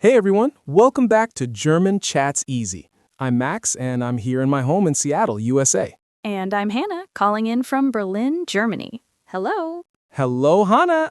Hey everyone, welcome back to German Chats Easy. I'm Max and I'm here in my home in Seattle, USA. And I'm Hannah, calling in from Berlin, Germany. Hello. Hello, Hannah.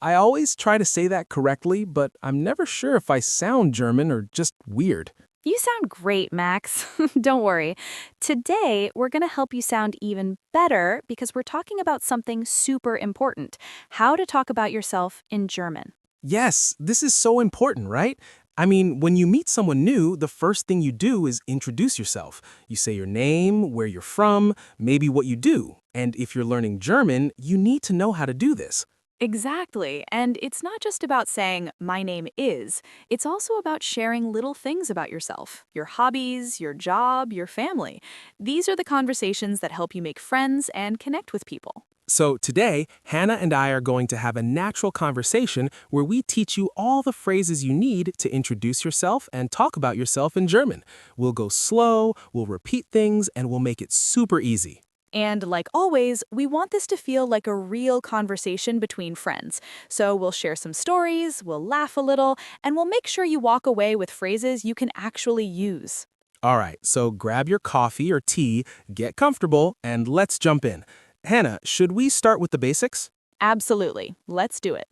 I always try to say that correctly, but I'm never sure if I sound German or just weird. You sound great, Max. Don't worry. Today, we're going to help you sound even better because we're talking about something super important: how to talk about yourself in German. Yes, this is so important, right? I mean, when you meet someone new, the first thing you do is introduce yourself. You say your name, where you're from, maybe what you do. And if you're learning German, you need to know how to do this. Exactly. And it's not just about saying, my name is. It's also about sharing little things about yourself, your hobbies, your job, your family. These are the conversations that help you make friends and connect with people. So today, Hannah and I are going to have a natural conversation where we teach you all the phrases you need to introduce yourself and talk about yourself in German. We'll go slow, we'll repeat things, and we'll make it super easy. And like always, we want this to feel like a real conversation between friends. So we'll share some stories, we'll laugh a little, and we'll make sure you walk away with phrases you can actually use. All right, so grab your coffee or tea, get comfortable, and let's jump in. Hannah, should we start with the basics? Absolutely. Let's do it.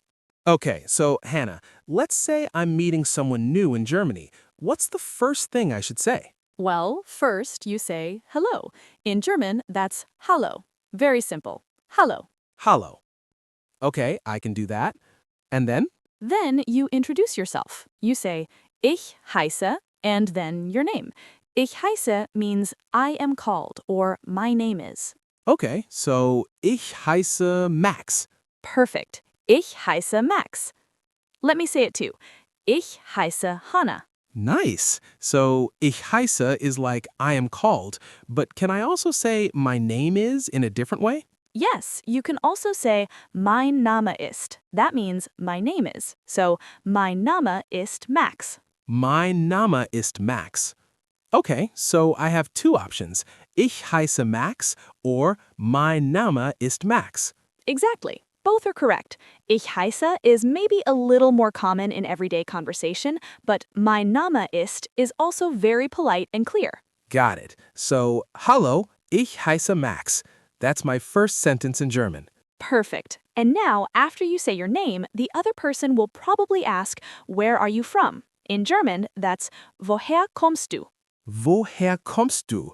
Okay, so Hannah, let's say I'm meeting someone new in Germany. What's the first thing I should say? Well, first you say hello. In German, that's hallo. Very simple. Hallo. Hallo. Okay, I can do that. And then? Then you introduce yourself. You say ich heiße and then your name. Ich heiße means I am called or my name is. Okay, so ich heiße Max. Perfect. Ich heiße Max. Let me say it too. Ich heiße Hannah. Nice. So ich heiße is like I am called, but can I also say my name is in a different way? Yes, you can also say mein Name ist. That means my name is. So mein Name ist Max. Mein Name ist Max. Okay, so I have two options. Ich heiße Max or mein Name ist Max. Exactly. Both are correct. Ich heiße is maybe a little more common in everyday conversation, but mein Name ist also very polite and clear. Got it. So, hallo, ich heiße Max. That's my first sentence in German. Perfect. And now, after you say your name, the other person will probably ask, where are you from? In German, that's woher kommst du? Woher kommst du?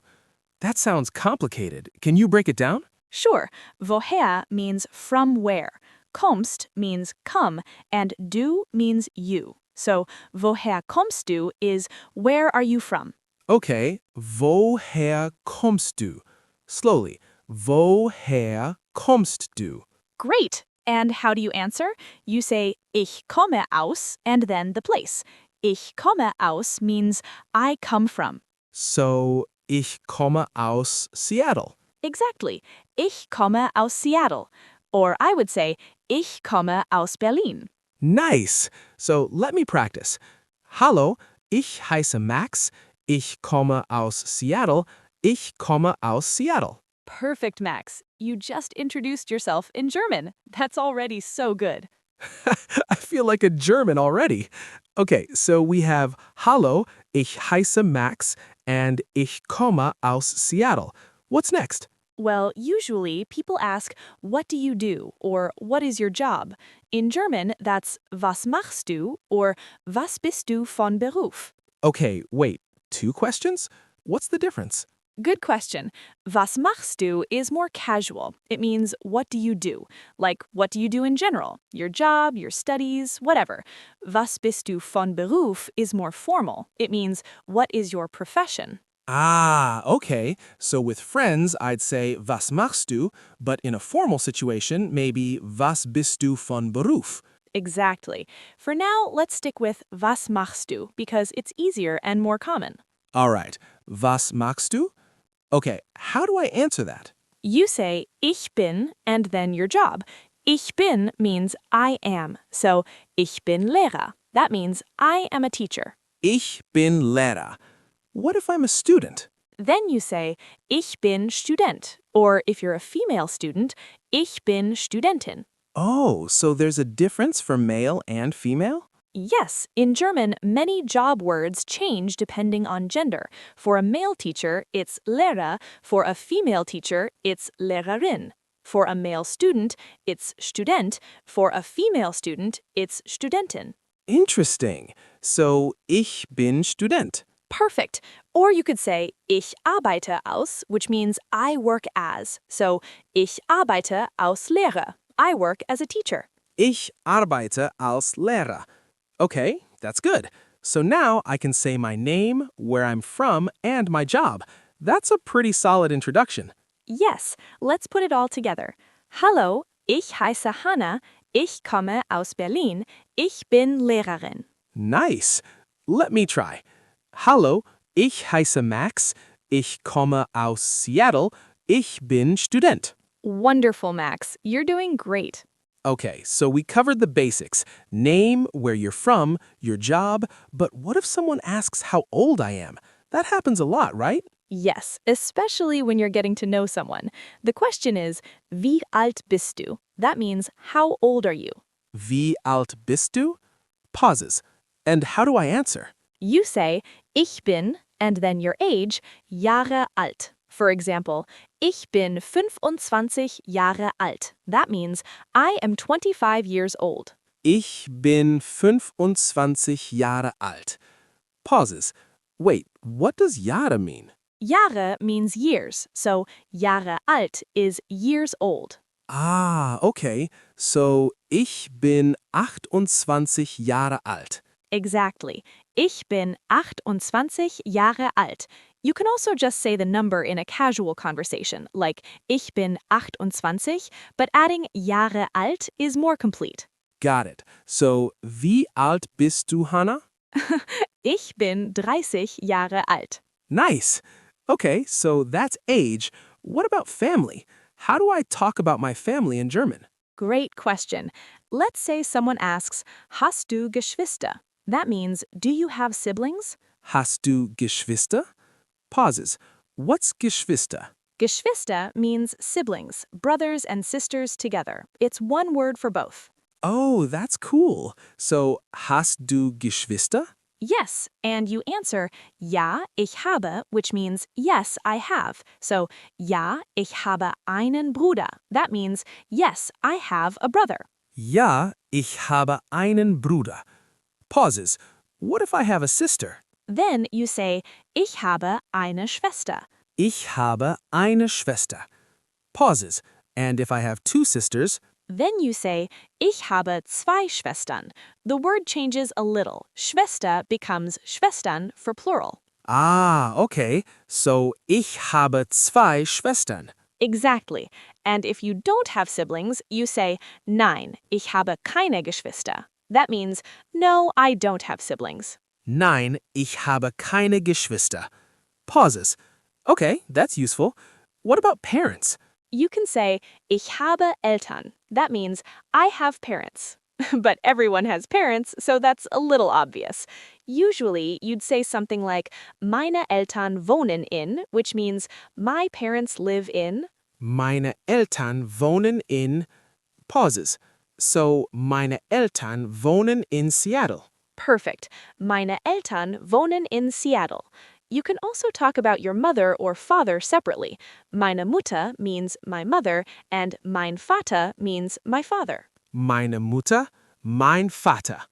That sounds complicated. Can you break it down? Sure, woher means from where, kommst means come, and du means you. So, woher kommst du is where are you from? Okay, woher kommst du? Slowly, woher kommst du? Great! And how do you answer? You say, ich komme aus, and then the place. Ich komme aus means I come from. So, ich komme aus Seattle. Exactly. Ich komme aus Seattle. Or I would say, ich komme aus Berlin. Nice! So let me practice. Hallo, ich heiße Max. Ich komme aus Seattle. Ich komme aus Seattle. Perfect, Max. You just introduced yourself in German. That's already so good. I feel like a German already. Okay, so we have Hallo, ich heiße Max, and ich komme aus Seattle. What's next? Well, usually people ask, what do you do? Or what is your job? In German, that's was machst du? Or was bist du von Beruf? Okay, wait, two questions? What's the difference? Good question. Was machst du is more casual. It means, what do you do? Like, what do you do in general? Your job, your studies, whatever. Was bist du von Beruf is more formal. It means, what is your profession? Ah, okay. So with friends, I'd say was machst du, but in a formal situation, maybe was bist du von Beruf? Exactly. For now, let's stick with was machst du because it's easier and more common. All right, was machst du? Okay, how do I answer that? You say ich bin and then your job. Ich bin means I am. So ich bin Lehrer. That means I am a teacher. Ich bin Lehrer. What if I'm a student? Then you say ich bin Student. Or if you're a female student, ich bin Studentin. Oh, so there's a difference for male and female? Yes, in German, many job words change depending on gender. For a male teacher, it's Lehrer. For a female teacher, it's Lehrerin. For a male student, it's Student. For a female student, it's Studentin. Interesting. So, ich bin Student. Perfect. Or you could say ich arbeite aus, which means I work as. So ich arbeite aus Lehre. I work as a teacher. Ich arbeite als Lehrer. Okay, that's good. So now I can say my name, where I'm from, and my job. That's a pretty solid introduction. Yes, let's put it all together. Hallo, ich heiße Hanna. Ich komme aus Berlin. Ich bin Lehrerin. Nice. Let me try. Hallo, ich heiße Max. Ich komme aus Seattle. Ich bin Student. Wonderful, Max. You're doing great. Okay, so we covered the basics. Name, where you're from, your job, but what if someone asks how old I am? That happens a lot, right? Yes, especially when you're getting to know someone. The question is, wie alt bist du? That means, how old are you? Wie alt bist du? Pauses. And how do I answer? You say, ich bin, and then your age, Jahre alt. For example, ich bin 25 Jahre alt. That means, I am 25 years old. Ich bin 25 Jahre alt. Pauses. Wait, what does Jahre mean? Jahre means years, so Jahre alt is years old. Ah, okay. So, ich bin 28 Jahre alt. Exactly. Ich bin 28 Jahre alt. You can also just say the number in a casual conversation, like ich bin 28, but adding Jahre alt is more complete. Got it. So, wie alt bist du, Hannah? Ich bin 30 Jahre alt. Nice. Okay, so that's age. What about family? How do I talk about my family in German? Great question. Let's say someone asks, Hast du Geschwister? That means, do you have siblings? Hast du Geschwister? Pauses. What's Geschwister? Geschwister means siblings, brothers and sisters together. It's one word for both. Oh, that's cool. So, hast du Geschwister? Yes, and you answer, Ja, ich habe, which means, yes, I have. So, Ja, ich habe einen Bruder. That means, yes, I have a brother. Ja, ich habe einen Bruder. Pauses. What if I have a sister? Then you say, Ich habe eine Schwester. Ich habe eine Schwester. Pauses. And if I have two sisters? Then you say, Ich habe zwei Schwestern. The word changes a little. Schwester becomes Schwestern for plural. Ah, okay. So, ich habe zwei Schwestern. Exactly. And if you don't have siblings, you say, Nein, ich habe keine Geschwister. That means, no, I don't have siblings. Nein, ich habe keine Geschwister. Pauses. Okay, that's useful. What about parents? You can say, Ich habe Eltern. That means, I have parents. But everyone has parents, so that's a little obvious. Usually, you'd say something like, Meine Eltern wohnen in, which means, my parents live in. Meine Eltern wohnen in... Pauses. So, meine Eltern wohnen in Seattle. Perfect. Meine Eltern wohnen in Seattle. You can also talk about your mother or father separately. Meine Mutter means my mother, and mein Vater means my father. Meine Mutter, mein Vater.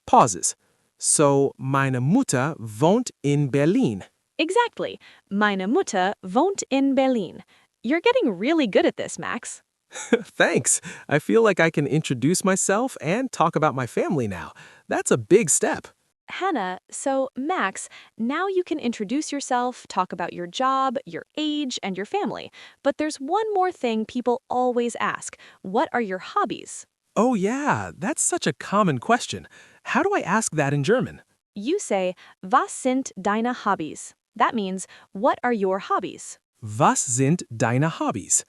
Pauses. So, meine Mutter wohnt in Berlin. Exactly. Meine Mutter wohnt in Berlin. You're getting really good at this, Max. Thanks. I feel like I can introduce myself and talk about my family now. That's a big step. Hannah, so Max, now you can introduce yourself, talk about your job, your age, and your family. But there's one more thing people always ask. What are your hobbies? Oh yeah, that's such a common question. How do I ask that in German? You say, Was sind deine Hobbys? That means, what are your hobbies? Was sind deine Hobbys?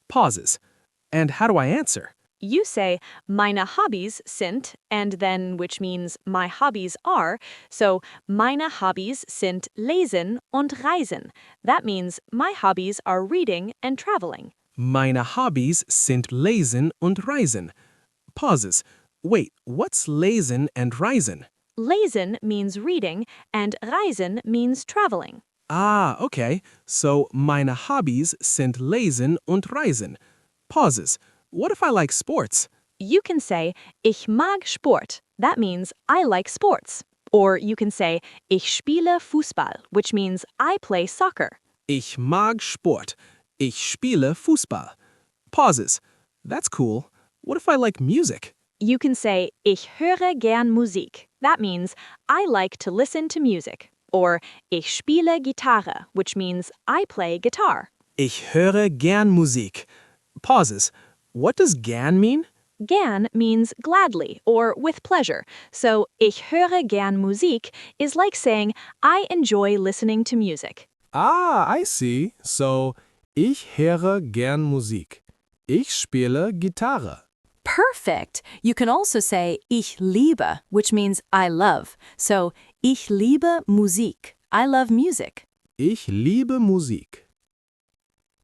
Pauses. And how do I answer? You say, Meine Hobbys sind, and then which means my hobbies are, so meine Hobbys sind lesen und reisen. That means my hobbies are reading and traveling. Meine Hobbys sind lesen und reisen. Pauses. Wait, what's lesen and reisen? Lesen means reading, and reisen means traveling. Ah, okay. So meine Hobbys sind lesen und reisen. Pauses. What if I like sports? You can say, ich mag Sport. That means I like sports. Or you can say, ich spiele Fußball, which means I play soccer. Ich mag Sport. Ich spiele Fußball. Pauses. That's cool. What if I like music? You can say, ich höre gern Musik. That means I like to listen to music. Or ich spiele Gitarre, which means I play guitar. Ich höre gern Musik. Pauses. What does gern mean? Gern means gladly or with pleasure. So ich höre gern Musik is like saying I enjoy listening to music. Ah, I see. So, ich höre gern Musik. Ich spiele Gitarre. Perfect. You can also say ich liebe, which means I love. So ich liebe Musik. I love music. Ich liebe Musik.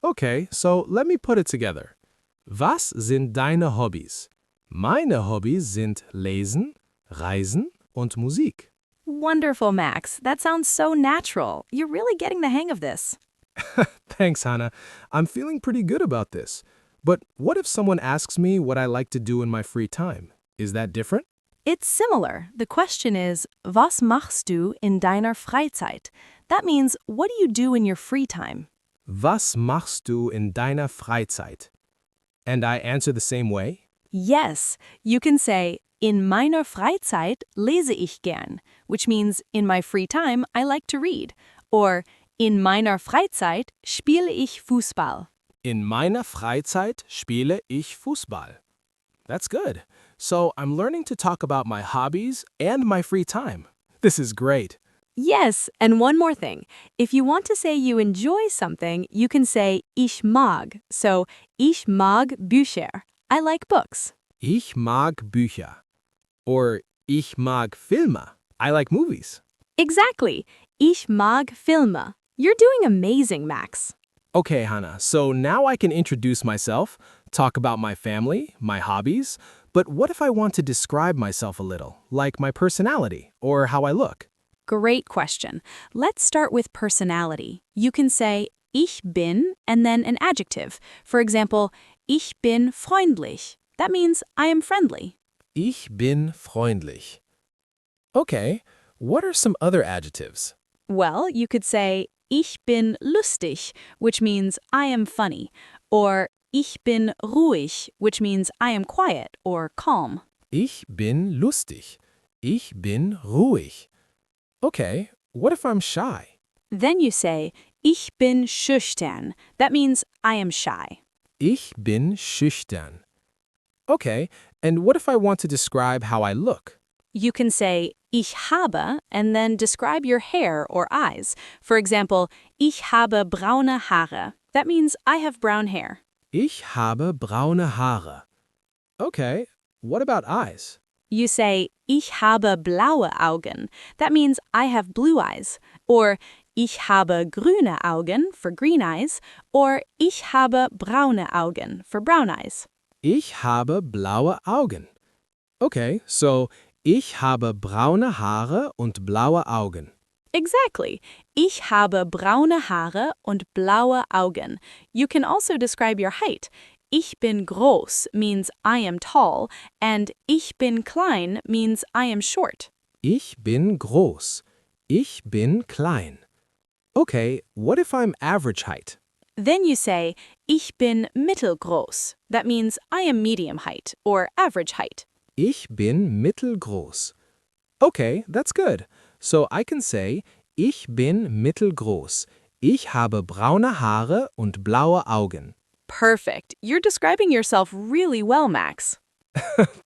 Okay, so let me put it together. Was sind deine Hobbys? Meine Hobbys sind Lesen, Reisen und Musik. Wonderful, Max. That sounds so natural. You're really getting the hang of this. Thanks, Hannah. I'm feeling pretty good about this. But what if someone asks me what I like to do in my free time? Is that different? It's similar. The question is, was machst du in deiner Freizeit? That means, what do you do in your free time? Was machst du in deiner Freizeit? And I answer the same way? Yes, you can say, in meiner Freizeit lese ich gern, which means, in my free time, I like to read. Or, in meiner Freizeit spiele ich Fußball. In meiner Freizeit spiele ich Fußball. That's good. So I'm learning to talk about my hobbies and my free time. This is great. Yes, and one more thing. If you want to say you enjoy something, you can say ich mag. So, ich mag Bücher. I like books. Ich mag Bücher. Or ich mag Filme. I like movies. Exactly. Ich mag Filme. You're doing amazing, Max. Okay, Hannah, so now I can introduce myself, talk about my family, my hobbies, but what if I want to describe myself a little, like my personality or how I look? Great question. Let's start with personality. You can say ich bin and then an adjective. For example, ich bin freundlich. That means I am friendly. Ich bin freundlich. Okay, what are some other adjectives? Well, you could say ich bin lustig, which means I am funny. Or ich bin ruhig, which means I am quiet or calm. Ich bin lustig. Ich bin ruhig. Okay, what if I'm shy? Then you say ich bin schüchtern. That means I am shy. Ich bin schüchtern. Okay, and what if I want to describe how I look? You can say ich habe and then describe your hair or eyes. For example, ich habe braune Haare. That means I have brown hair. Ich habe braune Haare. Okay, what about eyes? You say ich habe blaue Augen. That means I have blue eyes. Or ich habe grüne Augen for green eyes. Or ich habe braune Augen for brown eyes. Ich habe blaue Augen. Okay, so ich habe braune Haare und blaue Augen. Exactly. Ich habe braune Haare und blaue Augen. You can also describe your height. Ich bin groß means I am tall, and ich bin klein means I am short. Ich bin groß. Ich bin klein. Okay, what if I'm average height? Then you say, ich bin mittelgroß. That means I am medium height or average height. Ich bin mittelgroß. Okay, that's good. So I can say, ich bin mittelgroß. Ich habe braune Haare und blaue Augen. Perfect. You're describing yourself really well, Max.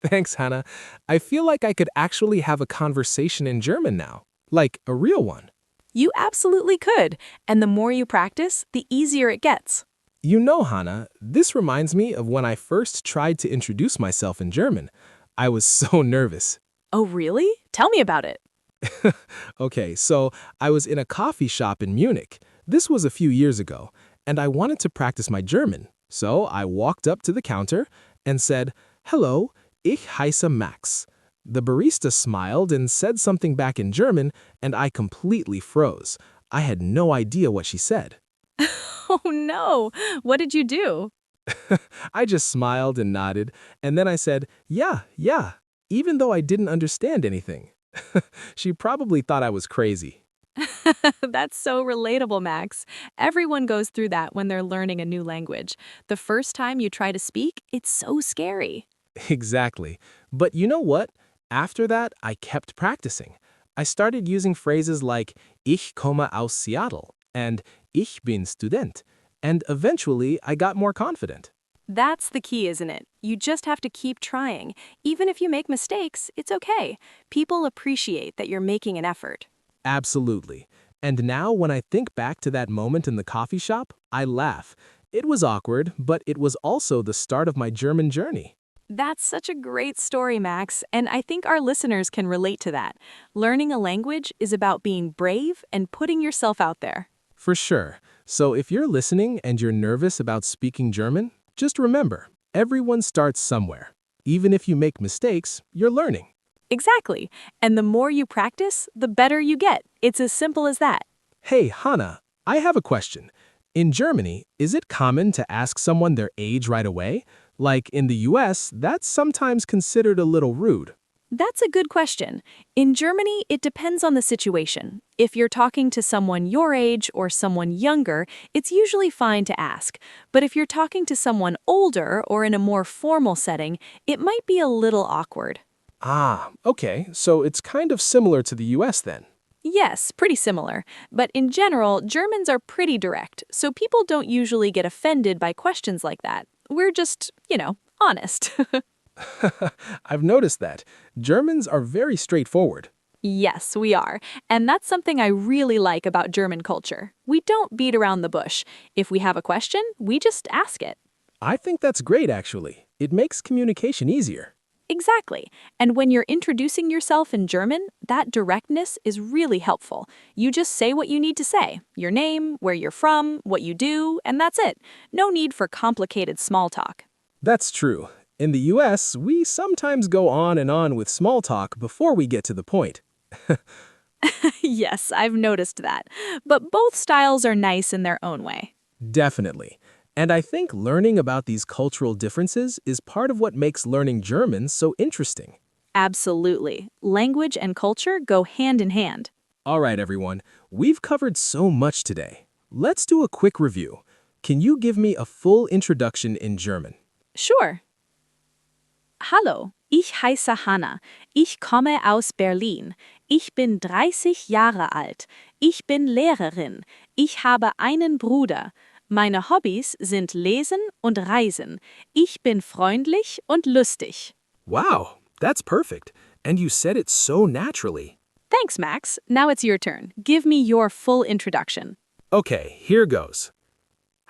Thanks, Hannah. I feel like I could actually have a conversation in German now. Like a real one. You absolutely could. And the more you practice, the easier it gets. You know, Hannah, this reminds me of when I first tried to introduce myself in German. I was so nervous. Oh, really? Tell me about it. Okay, so I was in a coffee shop in Munich. This was a few years ago, and I wanted to practice my German. So I walked up to the counter and said, "Hello, Ich heiße Max. The barista smiled and said something back in German, and I completely froze. I had no idea what she said. Oh no, what did you do? I just smiled and nodded, and then I said, yeah, yeah, even though I didn't understand anything. She probably thought I was crazy. That's so relatable, Max. Everyone goes through that when they're learning a new language. The first time you try to speak, it's so scary. Exactly. But you know what? After that, I kept practicing. I started using phrases like Ich komme aus Seattle and Ich bin Student, and eventually I got more confident. That's the key, isn't it? You just have to keep trying. Even if you make mistakes, it's okay. People appreciate that you're making an effort. Absolutely. And now when I think back to that moment in the coffee shop, I laugh. It was awkward, but it was also the start of my German journey. That's such a great story, Max, and I think our listeners can relate to that. Learning a language is about being brave and putting yourself out there. For sure. So if you're listening and you're nervous about speaking German, just remember, everyone starts somewhere. Even if you make mistakes, you're learning. Exactly. And the more you practice, the better you get. It's as simple as that. Hey, Hannah, I have a question. In Germany, is it common to ask someone their age right away? Like in the US, that's sometimes considered a little rude. That's a good question. In Germany, it depends on the situation. If you're talking to someone your age or someone younger, it's usually fine to ask. But if you're talking to someone older or in a more formal setting, it might be a little awkward. Ah, okay, so it's kind of similar to the US then. Yes, pretty similar. But in general, Germans are pretty direct, so people don't usually get offended by questions like that. We're just, honest. I've noticed that. Germans are very straightforward. Yes, we are. And that's something I really like about German culture. We don't beat around the bush. If we have a question, we just ask it. I think that's great, actually. It makes communication easier. Exactly. And when you're introducing yourself in German, that directness is really helpful. You just say what you need to say, your name, where you're from, what you do, and that's it. No need for complicated small talk. That's true. In the US, we sometimes go on and on with small talk before we get to the point. Yes, I've noticed that. But both styles are nice in their own way. Definitely. And I think learning about these cultural differences is part of what makes learning German so interesting. Absolutely. Language and culture go hand in hand. All right, everyone, we've covered so much today. Let's do a quick review. Can you give me a full introduction in German? Sure. Hallo, ich heiße Hanna. Ich komme aus Berlin. Ich bin 30 Jahre alt. Ich bin Lehrerin. Ich habe einen Bruder. Meine Hobbys sind Lesen und Reisen. Ich bin freundlich und lustig. Wow, that's perfect. And you said it so naturally. Thanks, Max. Now it's your turn. Give me your full introduction. Okay, here goes.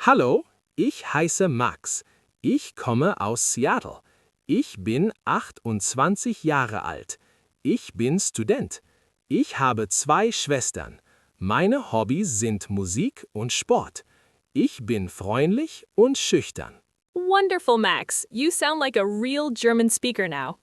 Hallo, ich heiße Max. Ich komme aus Seattle. Ich bin 28 Jahre alt. Ich bin Student. Ich habe 2 Schwestern. Meine Hobbys sind Musik und Sport. Ich bin freundlich und schüchtern. Wonderful, Max. You sound like a real German speaker now.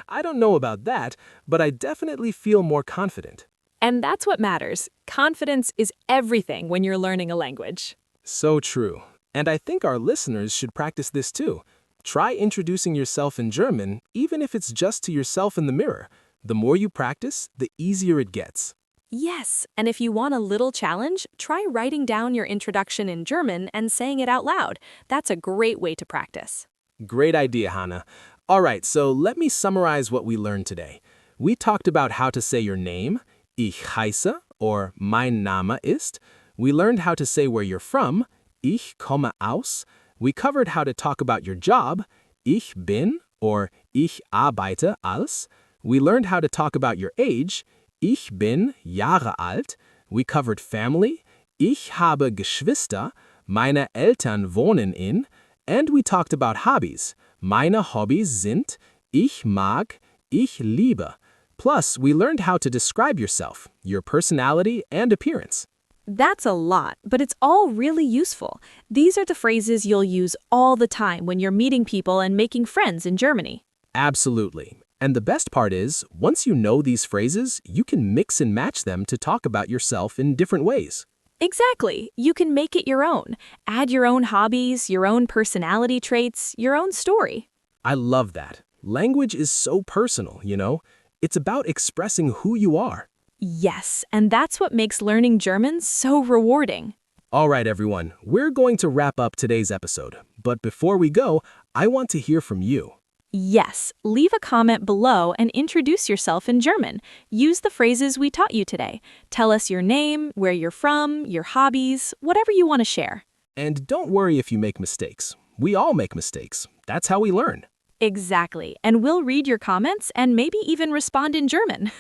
I don't know about that, but I definitely feel more confident. And that's what matters. Confidence is everything when you're learning a language. So true. And I think our listeners should practice this too. Try introducing yourself in German, even if it's just to yourself in the mirror. The more you practice, the easier it gets. Yes, and if you want a little challenge, try writing down your introduction in German and saying it out loud. That's a great way to practice. Great idea, Hannah. All right, so let me summarize what we learned today. We talked about how to say your name, ich heiße, or mein Name ist. We learned how to say where you're from, ich komme aus. We covered how to talk about your job, ich bin, or ich arbeite als. We learned how to talk about your age, ich bin Jahre alt. We covered family, ich habe Geschwister, meine Eltern wohnen in. And we talked about hobbies. Meine Hobbys sind, ich mag, ich liebe. Plus, we learned how to describe yourself, your personality and appearance. That's a lot, but it's all really useful. These are the phrases you'll use all the time when you're meeting people and making friends in Germany. Absolutely. And the best part is, once you know these phrases, you can mix and match them to talk about yourself in different ways. Exactly. You can make it your own. Add your own hobbies, your own personality traits, your own story. I love that. Language is so personal, you know? It's about expressing who you are. Yes, and that's what makes learning German so rewarding. All right, everyone, we're going to wrap up today's episode. But before we go, I want to hear from you. Yes, leave a comment below and introduce yourself in German. Use the phrases we taught you today. Tell us your name, where you're from, your hobbies, whatever you want to share. And don't worry if you make mistakes. We all make mistakes. That's how we learn. Exactly, and we'll read your comments and maybe even respond in German.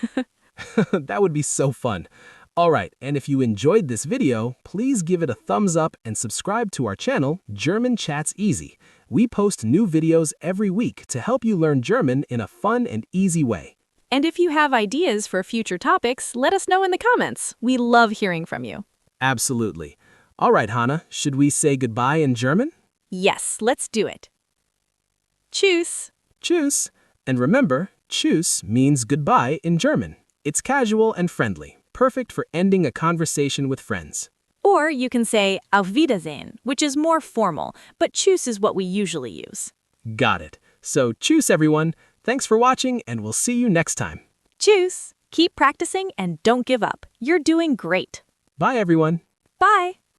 That would be so fun. All right, and if you enjoyed this video, please give it a thumbs up and subscribe to our channel, GermanChatsEasy. We post new videos every week to help you learn German in a fun and easy way. And if you have ideas for future topics, let us know in the comments. We love hearing from you. Absolutely. All right, Hannah, should we say goodbye in German? Yes, let's do it. Tschüss. Tschüss. And remember, tschüss means goodbye in German. It's casual and friendly, perfect for ending a conversation with friends. Or you can say Auf Wiedersehen, which is more formal, but tschüss is what we usually use. Got it. So tschüss, everyone. Thanks for watching, and we'll see you next time. Tschüss. Keep practicing and don't give up. You're doing great. Bye, everyone. Bye.